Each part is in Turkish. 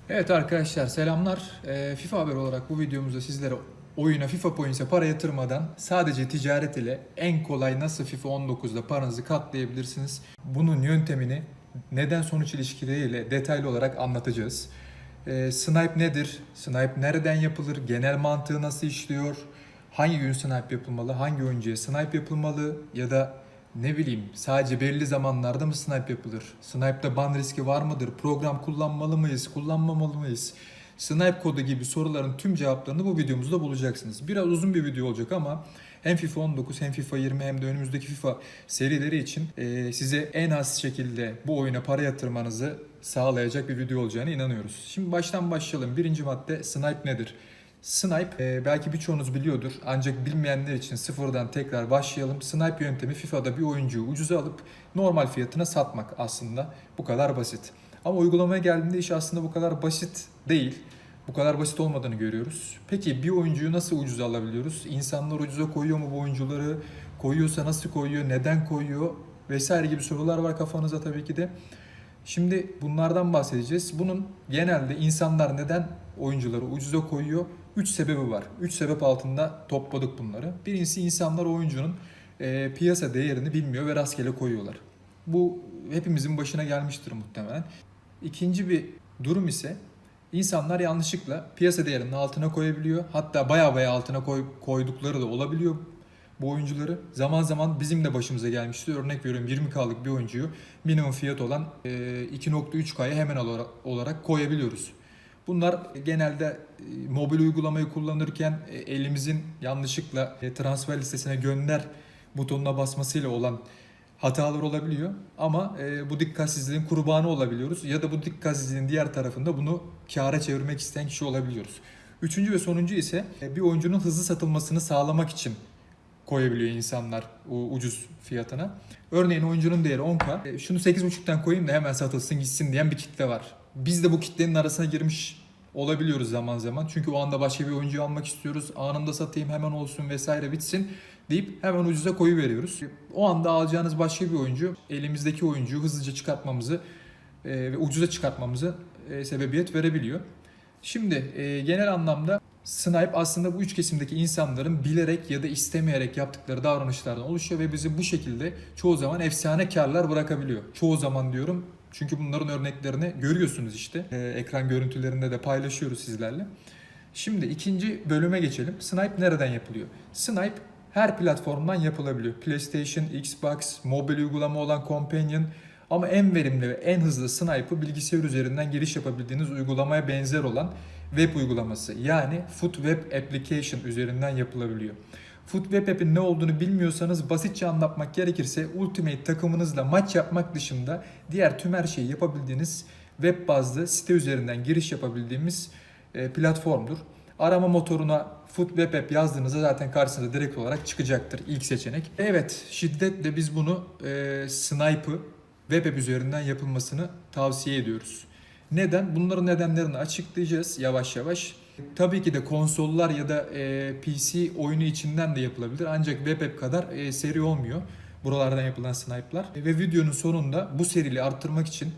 Evet arkadaşlar selamlar. FIFA Haber olarak bu videomuzda sizlere oyuna FIFA Points'e para yatırmadan sadece ticaret ile en kolay nasıl FIFA 19'da paranızı katlayabilirsiniz? Bunun yöntemini neden sonuç ilişkileriyle detaylı olarak anlatacağız. Snipe nedir? Snipe nereden yapılır? Genel mantığı nasıl işliyor? Hangi gün snipe yapılmalı? Hangi oyuncuya snipe yapılmalı? Ya da ne bileyim sadece belli zamanlarda mı snipe yapılır? Snipe'da ban riski var mıdır? Program kullanmalı mıyız? Kullanmamalı mıyız? Snipe kodu gibi soruların tüm cevaplarını bu videomuzda bulacaksınız. Biraz uzun bir video olacak ama hem FIFA 19 hem FIFA 20 hem de önümüzdeki FIFA serileri için size en az şekilde bu oyuna para yatırmanızı sağlayacak bir video olacağına inanıyoruz. Şimdi baştan başlayalım. Birinci madde snipe nedir? Snipe belki birçoğunuz biliyordur ancak bilmeyenler için sıfırdan tekrar başlayalım. Snipe yöntemi FIFA'da bir oyuncuyu ucuza alıp normal fiyatına satmak aslında bu kadar basit. Ama uygulamaya geldiğinde iş aslında bu kadar basit değil. Bu kadar basit olmadığını görüyoruz. Peki bir oyuncuyu nasıl ucuza alabiliyoruz? İnsanlar ucuza koyuyor mu bu oyuncuları? Koyuyorsa nasıl koyuyor? Neden koyuyor? Vesaire gibi sorular var kafanızda tabii ki de. Şimdi bunlardan bahsedeceğiz. Bunun genelde insanlar neden oyuncuları ucuza koyuyor? 3 sebebi var. 3 sebep altında topladık bunları. Birincisi insanlar oyuncunun piyasa değerini bilmiyor ve rastgele koyuyorlar. Bu hepimizin başına gelmiştir muhtemelen. İkinci bir durum ise insanlar yanlışlıkla piyasa değerinin altına koyabiliyor. Hatta baya altına koydukları da olabiliyor bu oyuncuları. Zaman zaman bizim de başımıza gelmişti. Örnek veriyorum 20K'lık bir oyuncuyu minimum fiyat olan 2.3K'ya hemen olarak koyabiliyoruz. Bunlar genelde mobil uygulamayı kullanırken elimizin yanlışlıkla transfer listesine gönder butonuna basmasıyla olan hatalar olabiliyor. Ama bu dikkatsizliğin kurbanı olabiliyoruz ya da bu dikkatsizliğin diğer tarafında bunu kâra çevirmek isteyen kişi olabiliyoruz. Üçüncü ve sonuncu ise bir oyuncunun hızlı satılmasını sağlamak için koyabiliyor insanlar ucuz fiyatına. Örneğin oyuncunun değeri 10K. Şunu 8.5'tan koyayım da hemen satılsın gitsin diyen bir kitle var. Biz de bu kitlenin arasına girmiş olabiliyoruz zaman zaman. Çünkü o anda başka bir oyuncuyu almak istiyoruz. Anında satayım hemen olsun vesaire bitsin deyip hemen ucuza koyuveriyoruz. O anda alacağınız başka bir oyuncu elimizdeki oyuncuyu hızlıca çıkartmamızı ve ucuza çıkartmamızı sebebiyet verebiliyor. Şimdi genel anlamda snipe aslında bu üç kesimdeki insanların bilerek ya da istemeyerek yaptıkları davranışlardan oluşuyor ve bizi bu şekilde çoğu zaman efsane karlar bırakabiliyor. Çoğu zaman diyorum çünkü bunların örneklerini görüyorsunuz işte. Ekran görüntülerinde de paylaşıyoruz sizlerle. Şimdi ikinci bölüme geçelim. Snipe nereden yapılıyor? Snipe her platformdan yapılabiliyor. PlayStation, Xbox, mobil uygulama olan Companion ama en verimli ve en hızlı snipe'ı bilgisayar üzerinden giriş yapabildiğiniz uygulamaya benzer olan web uygulaması yani Foot Web Application üzerinden yapılabiliyor. Foot Web App'in ne olduğunu bilmiyorsanız basitçe anlatmak gerekirse Ultimate takımınızla maç yapmak dışında diğer tüm her şeyi yapabildiğiniz web bazlı site üzerinden giriş yapabildiğimiz platformdur. Arama motoruna Foot Web App yazdığınızda zaten karşınıza direkt olarak çıkacaktır ilk seçenek. Evet, şiddetle biz bunu Snipe'ı web app üzerinden yapılmasını tavsiye ediyoruz. Neden? Bunların nedenlerini açıklayacağız yavaş yavaş. Tabii ki de konsollar ya da PC oyunu içinden de yapılabilir. Ancak web app kadar seri olmuyor buralardan yapılan snipe'lar. Ve videonun sonunda bu seriliği arttırmak için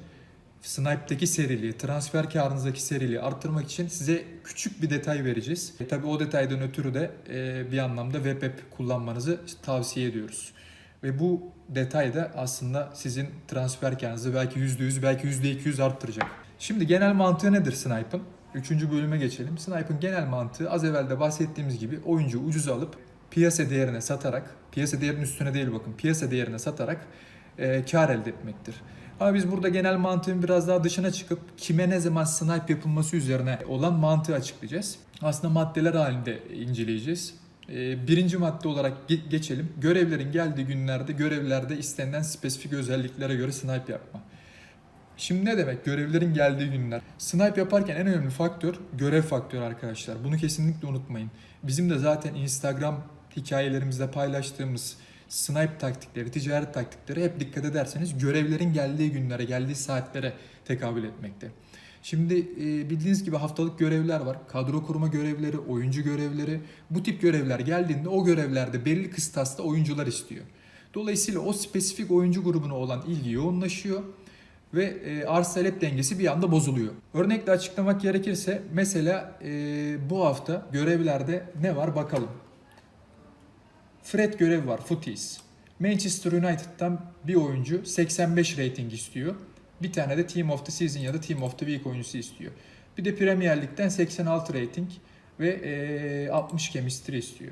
Snipe'daki seriliği, transfer karınızdaki seriliği arttırmak için size küçük bir detay vereceğiz. Tabii o detaydan ötürü de bir anlamda web app kullanmanızı tavsiye ediyoruz. Ve bu detay da aslında sizin transfer karınızı belki %100, belki %200 arttıracak. Şimdi genel mantığı nedir Snipe'ın? Üçüncü bölüme geçelim. Snipe'ın genel mantığı az evvel de bahsettiğimiz gibi oyuncuyu ucuza alıp piyasa değerine satarak, piyasa değerinin üstüne değil bakın, piyasa değerine satarak kar elde etmektir. Ama biz burada genel mantığın biraz daha dışına çıkıp kime ne zaman snipe yapılması üzerine olan mantığı açıklayacağız. Aslında maddeler halinde inceleyeceğiz. Birinci madde olarak geçelim. Görevlerin geldiği günlerde görevlerde istenilen spesifik özelliklere göre snipe yapma. Şimdi ne demek görevlerin geldiği günler? Snipe yaparken en önemli faktör görev faktörü arkadaşlar. Bunu kesinlikle unutmayın. Bizim de zaten Instagram hikayelerimizde paylaştığımız snipe taktikleri, ticaret taktikleri hep dikkat ederseniz görevlerin geldiği günlere, geldiği saatlere tekabül etmekte. Şimdi bildiğiniz gibi haftalık görevler var. Kadro kurma görevleri, oyuncu görevleri. Bu tip görevler geldiğinde o görevlerde belli kıstasta oyuncular istiyor. Dolayısıyla o spesifik oyuncu grubuna olan ilgi yoğunlaşıyor. ve arz talep dengesi bir anda bozuluyor. Örnekle açıklamak gerekirse mesela bu hafta görevlerde ne var bakalım. Fred görevi var, Footies. Manchester United'dan bir oyuncu 85 rating istiyor. Bir tane de Team of the Season ya da Team of the Week oyuncusu istiyor. Bir de Premier Lig'den 86 rating ve 60 chemistry istiyor.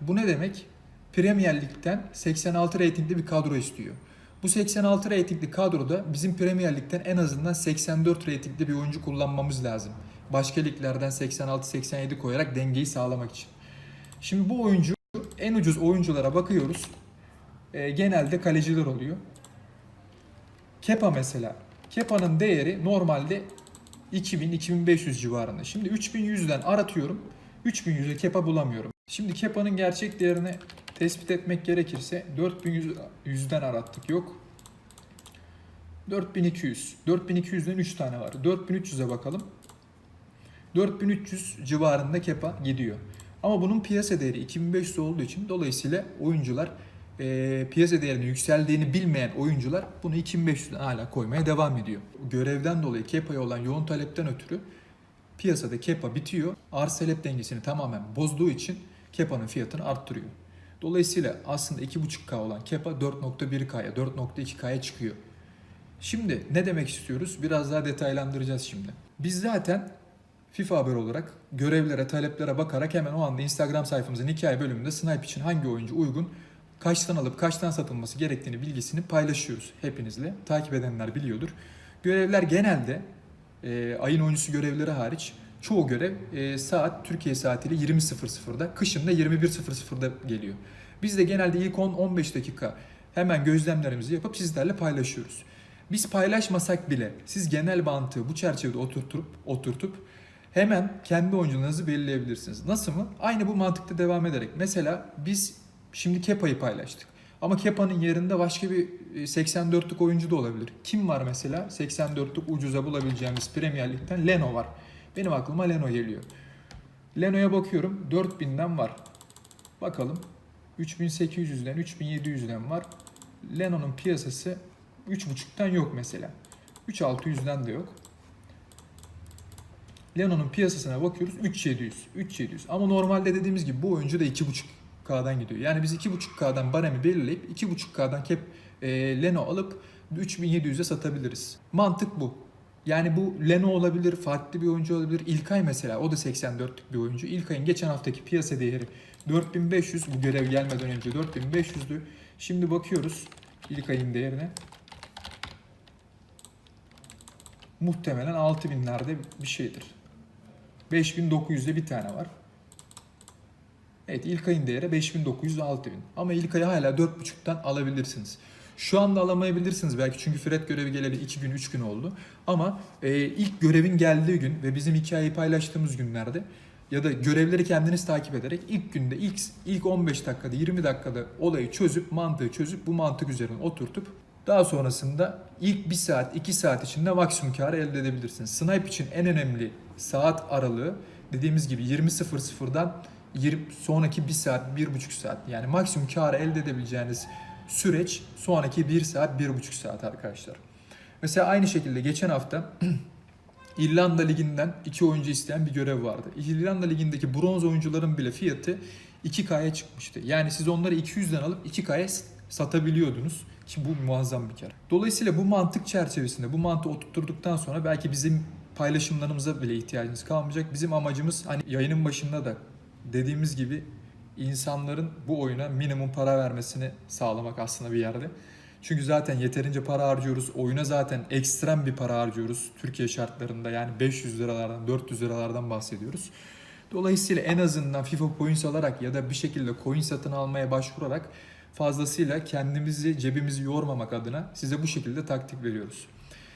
Bu ne demek? Premier Lig'den 86 ratingli bir kadro istiyor. Bu 86 ratingli kadroda bizim Premier Lig'den en azından 84 ratingli bir oyuncu kullanmamız lazım. Başka liglerden 86-87 koyarak dengeyi sağlamak için. Şimdi bu oyuncu, en ucuz oyunculara bakıyoruz. Genelde kaleciler oluyor. Kepa mesela. Kepa'nın değeri normalde 2000-2500 civarında. Şimdi 3100'den aratıyorum. 3100'e Kepa bulamıyorum. Şimdi Kepa'nın gerçek değerini tespit etmek gerekirse 4100'den arattık. Yok. 4200. 4200'den 3 tane var. 4300'e bakalım. 4300 civarında Kepa gidiyor. Ama bunun piyasa değeri 2500 olduğu için dolayısıyla oyuncular piyasa değerinin yükseldiğini bilmeyen oyuncular bunu 2500'den hala koymaya devam ediyor. Görevden dolayı Kepa'ya olan yoğun talepten ötürü piyasada Kepa bitiyor. Arz talep dengesini tamamen bozduğu için Kepa'nın fiyatını arttırıyor. Dolayısıyla aslında 2.5K olan Kepa 4.1K'ya, 4.2K'ya çıkıyor. Şimdi ne demek istiyoruz? Biraz daha detaylandıracağız şimdi. Biz zaten FIFA Haber olarak görevlere, taleplere bakarak hemen o anda Instagram sayfamızın hikaye bölümünde Snipe için hangi oyuncu uygun, kaçtan alıp kaçtan satılması gerektiğini bilgisini paylaşıyoruz hepinizle. Takip edenler biliyordur. Görevler genelde ayın oyuncusu görevleri hariç çoğu görev saat Türkiye saatiyle 20.00'da, kışın da 21.00'da geliyor. Biz de genelde ilk 10-15 dakika hemen gözlemlerimizi yapıp sizlerle paylaşıyoruz. Biz paylaşmasak bile siz genel mantığı bu çerçevede oturtup hemen kendi oyuncularınızı belirleyebilirsiniz. Nasıl mı? Aynı bu mantıkta devam ederek. Mesela biz şimdi Kepa'yı paylaştık. Ama Kepa'nın yerinde başka bir 84'lük oyuncu da olabilir. Kim var mesela? 84'lük ucuza bulabileceğimiz Premier Lig'den Leno var. Benim aklıma Leno geliyor. Leno'ya bakıyorum. 4000'den var. Bakalım. 3800'den, 3700'den var. Leno'nun piyasası 3.5'tan yok mesela. 3600'den de yok. Leno'nun piyasasına bakıyoruz 3700. Ama normalde dediğimiz gibi bu oyuncu da 2.5K'dan gidiyor. Yani biz 2.5K'dan baremi belirleyip 2.5K'dan Leno alıp 3700'e satabiliriz. Mantık bu. Yani bu Leno olabilir, farklı bir oyuncu olabilir. İlkay mesela, o da 84'lük bir oyuncu. İlkay'ın geçen haftaki piyasa değeri 4500. Bu görev gelmeden önce 4500'dü. Şimdi bakıyoruz İlkay'ın değerine. Muhtemelen 6000'lerde bir şeydir. 5900'de bir tane var. Evet, İlkay'ın değeri 5900 6000. Ama İlkay'ı hala 4.5'tan alabilirsiniz. Şu anda alamayabilirsiniz belki çünkü Fred görevi geleli 2 gün 3 gün oldu. Ama ilk görevin geldiği gün ve bizim hikayeyi paylaştığımız günlerde ya da görevleri kendiniz takip ederek ilk günde ilk 15 dakikada 20 dakikada olayı çözüp mantığı çözüp bu mantık üzerine oturtup daha sonrasında ilk 1 saat 2 saat içinde maksimum karı elde edebilirsiniz. Snipe için en önemli saat aralığı dediğimiz gibi 20.00'dan sonraki 1 saat 1.5 saat yani maksimum karı elde edebileceğiniz süreç sonraki 1 saat 1.5 saat arkadaşlar. Mesela aynı şekilde geçen hafta İrlanda Ligi'nden 2 oyuncu isteyen bir görev vardı. İrlanda Ligi'ndeki bronz oyuncuların bile fiyatı 2K'ya çıkmıştı. Yani siz onları 200'den alıp 2K'ya satabiliyordunuz ki bu muazzam bir kar. Dolayısıyla bu mantık çerçevesinde bu mantığı oturttuktan sonra belki bizim paylaşımlarımıza bile ihtiyacınız kalmayacak. Bizim amacımız hani yayının başında da dediğimiz gibi insanların bu oyuna minimum para vermesini sağlamak aslında bir yerde. Çünkü zaten yeterince para harcıyoruz. Oyuna zaten ekstrem bir para harcıyoruz. Türkiye şartlarında yani 500 liralardan 400 liralardan bahsediyoruz. Dolayısıyla en azından FIFA Points alarak ya da bir şekilde coin satın almaya başvurarak fazlasıyla kendimizi cebimizi yormamak adına size bu şekilde taktik veriyoruz.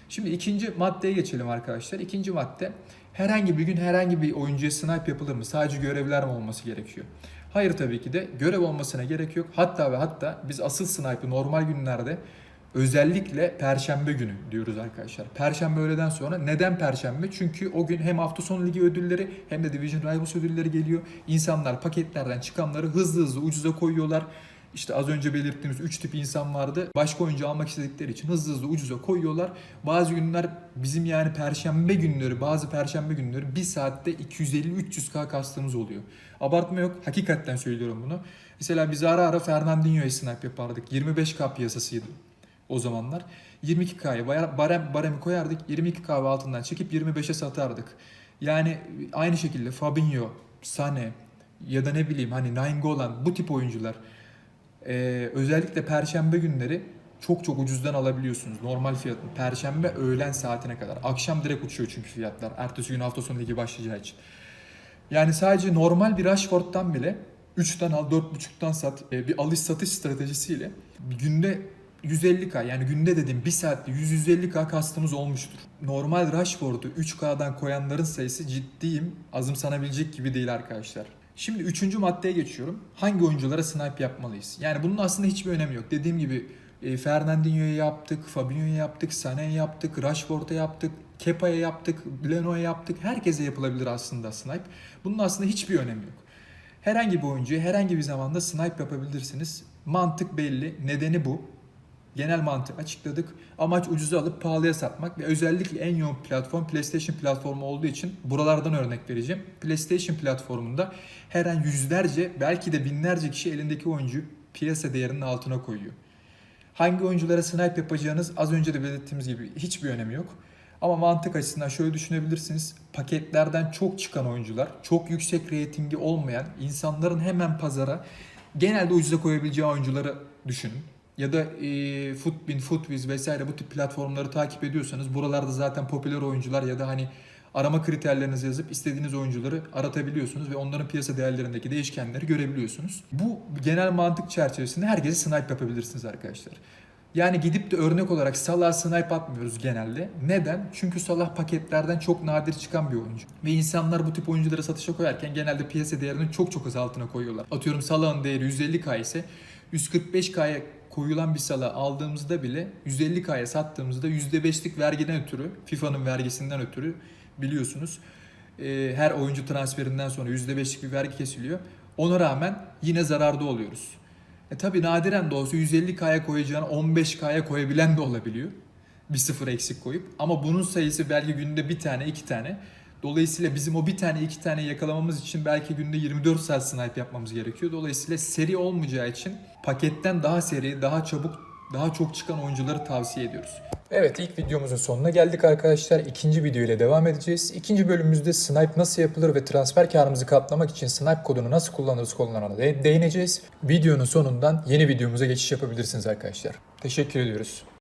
Şimdi ikinci maddeye geçelim arkadaşlar. İkinci madde herhangi bir gün herhangi bir oyuncuya snipe yapılır mı? Sadece görevler mi olması gerekiyor? Hayır tabii ki de görev olmasına gerek yok. Hatta ve hatta biz asıl snipe'ı normal günlerde özellikle Perşembe günü diyoruz arkadaşlar. Perşembe öğleden sonra. Neden Perşembe? Çünkü o gün hem hafta sonu ligi ödülleri hem de Division Rivals ödülleri geliyor. İnsanlar paketlerden çıkanları hızlı hızlı ucuza koyuyorlar. işte az önce belirttiğimiz 3 tip insan vardı. Başka oyuncu almak istedikleri için hızlı hızlı ucuza koyuyorlar. Bazı günler bizim yani perşembe günleri, bazı perşembe günleri 1 saatte 250-300k kastığımız oluyor. Abartma yok. Hakikaten söylüyorum bunu. Mesela biz ara ara Fernandinho'ya snipe yapardık. 25k piyasasıydı o zamanlar. 22k'ya baremi koyardık. 22k ve altından çekip 25'e satardık. Yani aynı şekilde Fabinho, Sané ya da ne bileyim hani Nainggolan, bu tip oyuncular özellikle perşembe günleri çok çok ucuzdan alabiliyorsunuz. Normal fiyatın. Perşembe öğlen saatine kadar. Akşam direkt uçuyor çünkü fiyatlar. Ertesi gün hafta sonu ligi başlayacağı için. Yani sadece normal bir Rashford'dan bile 3'ten al 4.5'tan sat bir alış satış stratejisiyle günde 150k, yani günde dediğim 1 saatte 100-150k kastımız olmuştur. Normal Rashford'u 3k'dan koyanların sayısı ciddiyim azımsanabilecek gibi değil arkadaşlar. Şimdi 3. maddeye geçiyorum. Hangi oyunculara snipe yapmalıyız? Yani bunun aslında hiçbir önemi yok. Dediğim gibi Fernandinho'ya yaptık, Fabinho'ya yaptık, Sané'ye yaptık, Rashford'a yaptık, Kepa'ya yaptık, Leno'ya yaptık. Herkese yapılabilir aslında snipe. Bunun aslında hiçbir önemi yok. Herhangi bir oyuncuya herhangi bir zamanda snipe yapabilirsiniz. Mantık belli. Nedeni bu. Genel mantığı açıkladık. Amaç ucuza alıp pahalıya satmak ve özellikle en yoğun platform PlayStation platformu olduğu için buralardan örnek vereceğim. PlayStation platformunda her an yüzlerce, belki de binlerce kişi elindeki oyuncuyu piyasa değerinin altına koyuyor. Hangi oyunculara snipe yapacağınız az önce de belirttiğimiz gibi hiçbir önemi yok. Ama mantık açısından şöyle düşünebilirsiniz. Paketlerden çok çıkan oyuncular, çok yüksek reytingi olmayan, insanların hemen pazara genelde ucuza koyabileceği oyuncuları düşünün. Ya da Futbin, Futviz vesaire bu tip platformları takip ediyorsanız buralarda zaten popüler oyuncular ya da hani arama kriterlerinizi yazıp istediğiniz oyuncuları aratabiliyorsunuz ve onların piyasa değerlerindeki değişkenleri görebiliyorsunuz. Bu genel mantık çerçevesinde herkese snipe yapabilirsiniz arkadaşlar. Yani gidip de örnek olarak Salah'a snipe atmıyoruz genelde. Neden? Çünkü Salah paketlerden çok nadir çıkan bir oyuncu. Ve insanlar bu tip oyuncuları satışa koyarken genelde piyasa değerini çok çok az altına koyuyorlar. Atıyorum Salah'ın değeri 150k ise 145k'ya koyulan bir Salah aldığımızda bile 150k'ya sattığımızda %5'lik vergiden ötürü, FIFA'nın vergisinden ötürü biliyorsunuz her oyuncu transferinden sonra %5'lik bir vergi kesiliyor. Ona rağmen yine zararda oluyoruz. Tabi nadiren de olsa 150k'ya koyacağını 15k'ya koyabilen de olabiliyor. Bir sıfır eksik koyup. Ama bunun sayısı belki günde bir tane, iki tane. Dolayısıyla bizim o bir tane, iki tane yakalamamız için belki günde 24 saat snipe yapmamız gerekiyor. Dolayısıyla seri olmayacağı için paketten daha seri, daha çabuk, daha çok çıkan oyuncuları tavsiye ediyoruz. Evet, ilk videomuzun sonuna geldik arkadaşlar. İkinci video ile devam edeceğiz. İkinci bölümümüzde snipe nasıl yapılır ve transfer karımızı katlamak için snipe kodunu nasıl kullanırız konularına değineceğiz. Videonun sonundan yeni videomuza geçiş yapabilirsiniz arkadaşlar. Teşekkür ediyoruz.